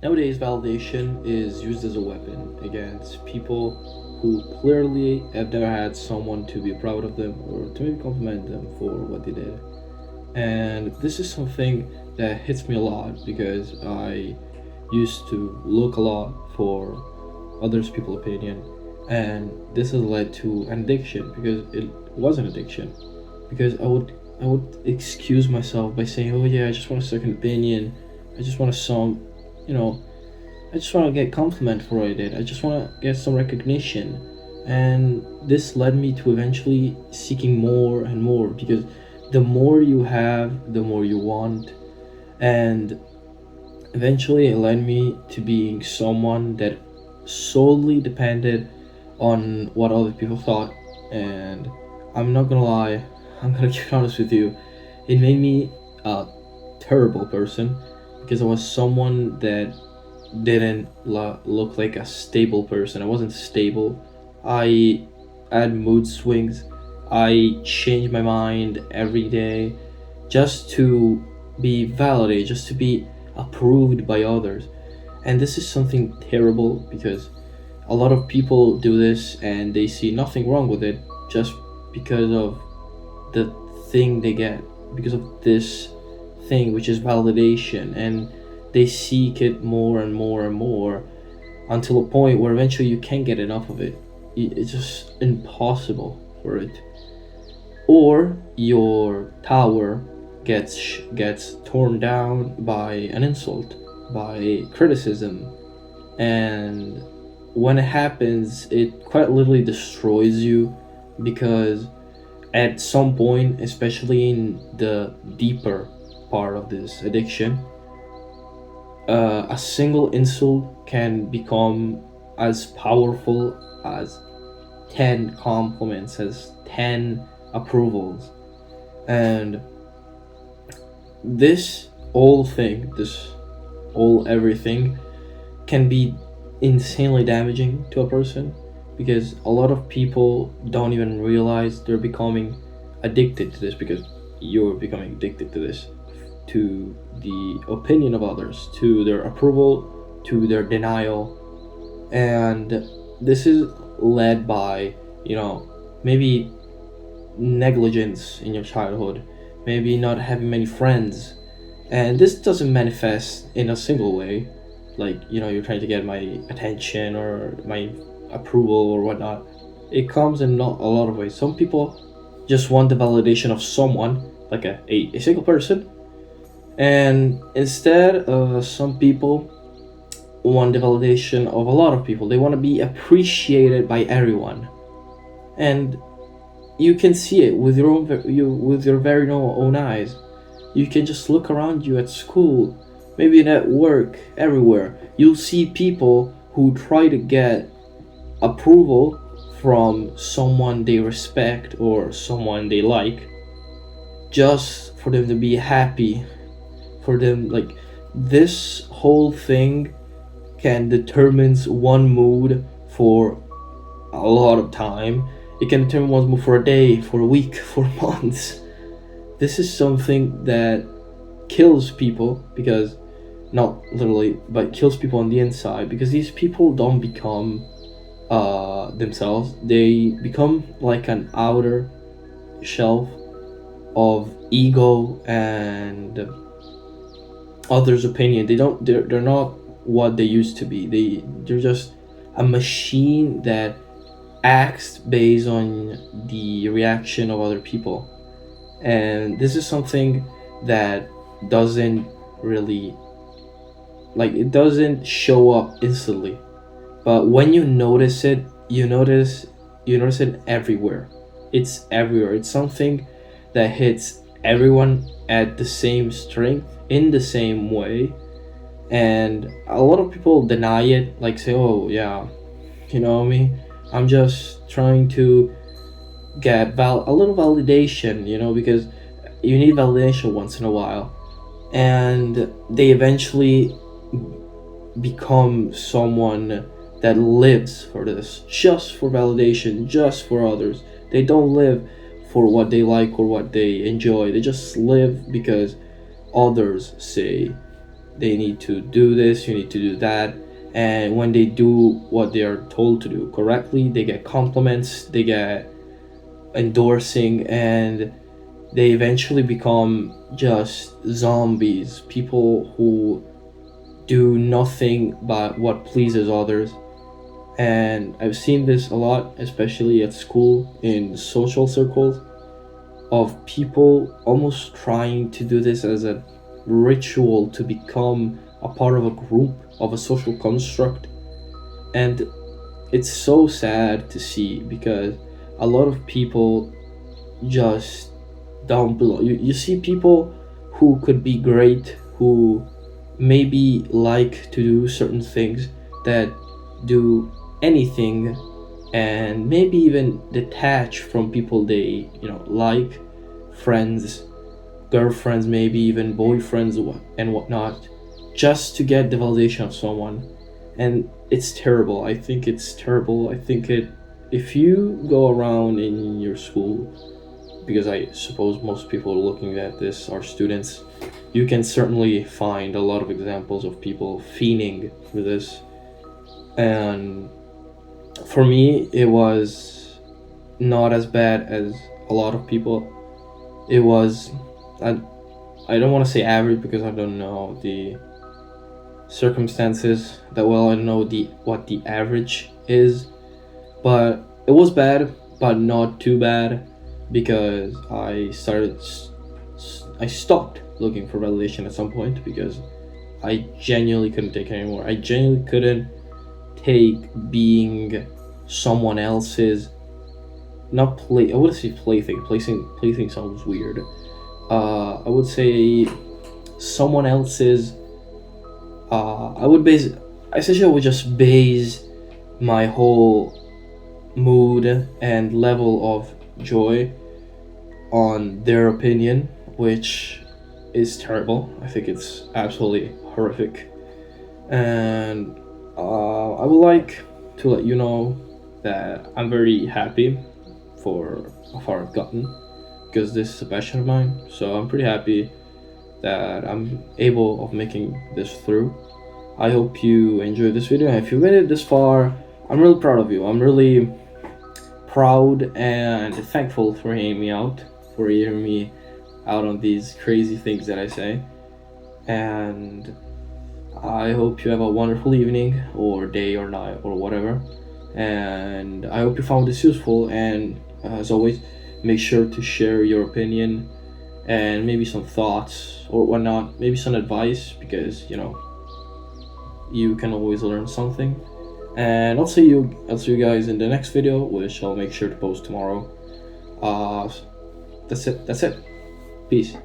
Nowadays, validation is used as a weapon against people who clearly have never had someone to be proud of them or to maybe compliment them for what they did. And this is something that hits me a lot because I used to look a lot for others people's opinion, and this has led to an addiction because it was an addiction. Because I would excuse myself by saying, "Oh yeah, I just want a second opinion. I just want some, you know, I just want to get compliment for what I did. I just want to get some recognition." And this led me to eventually seeking more and more because the more you have, the more you want. And eventually it led me to being someone that solely depended on what other people thought. And I'm not gonna lie, I'm gonna keep honest with you, it made me a terrible person because I was someone that didn't look like a stable person. I wasn't stable. I had mood swings. I changed my mind every day just to be validated, just to be approved by others. And this is something terrible because a lot of people do this and they see nothing wrong with it just because of the thing they get, because of this thing which is validation, and they seek it more and more and more until a point where eventually you can't get enough of it. It's just impossible for it. Or your tower gets torn down by an insult, by criticism, and when it happens, it quite literally destroys you because at some point, especially in the deeper part of this addiction, a single insult can become as powerful as 10 compliments, as 10 approvals. And this whole thing, this whole everything, can be insanely damaging to a person because a lot of people don't even realize they're becoming addicted to this because you're becoming addicted to this, to the opinion of others, to their approval, to their denial. And this is led by, maybe negligence in your childhood, maybe not having many friends. And this doesn't manifest in a single way, like, you're trying to get my attention or my approval or whatnot. It comes in not a lot of ways. Some people just want the validation of someone, like a single person, and instead, some people want the validation of a lot of people. They want to be appreciated by everyone, and you can see it with your with your very own eyes. You can just look around you at school, maybe at work, everywhere. You'll see people who try to get approval from someone they respect or someone they like, just for them to be happy, for them, like, this whole thing can determines one mood for a lot of time. It can determine one's mood for a day, for a week, for months. This is something that kills people because, not literally, but kills people on the inside because these people don't become themselves. They become like an outer shelf of ego and others' opinion. They're not what they used to be. They're just a machine that acts based on the reaction of other people. And this is something that doesn't really, like, it doesn't show up instantly, but when you notice it, you notice it everywhere. It's everywhere. It's something that hits everyone at the same strength in the same way. And a lot of people deny it, like say, "Oh yeah, me, I'm just trying to get a little validation, because you need validation once in a while." And they eventually become someone that lives for this, just for validation, just for others. They don't live for what they like or what they enjoy. They just live because others say they need to do this, you need to do that. And when they do what they are told to do correctly, they get compliments, they get endorsing, and they eventually become just zombies, people who do nothing but what pleases others. And I've seen this a lot, especially at school in social circles, of people almost trying to do this as a ritual to become a part of a group, of a social construct. And it's so sad to see because a lot of people just don't belong. You see people who could be great, who maybe like to do certain things, that do anything and maybe even detach from people they like, friends, girlfriends, maybe even boyfriends and whatnot, just to get the validation of someone. And it's terrible. I think it's terrible. I think it if you go around in your school, because I suppose most people looking at this are students, you can certainly find a lot of examples of people fiending for this. And for me, it was not as bad as a lot of people. It was, I, I don't want to say average because I don't know the circumstances that well. I don't know what the average is, but it was bad, but not too bad, because I stopped looking for validation at some point because I genuinely couldn't take it anymore. I genuinely couldn't take being someone else's, not play. I wouldn't say plaything. Plaything sounds weird. I would say someone else's. I would base. Essentially, I would just base my whole mood and level of joy on their opinion, which is terrible. I think it's absolutely horrific. And I would like to let you know that I'm very happy for how far I've gotten, because this is a passion of mine. So I'm pretty happy that I'm able of making this through. I hope you enjoyed this video, and if you made it this far, I'm really proud of you. I'm really proud and thankful for hearing me out, for hearing me out on these crazy things that I say. And I hope you have a wonderful evening or day or night or whatever. And I hope you found this useful, and as always, make sure to share your opinion and maybe some thoughts or whatnot, maybe some advice, because you can always learn something. And I'll see you guys in the next video, which I'll make sure to post tomorrow. That's it. Peace.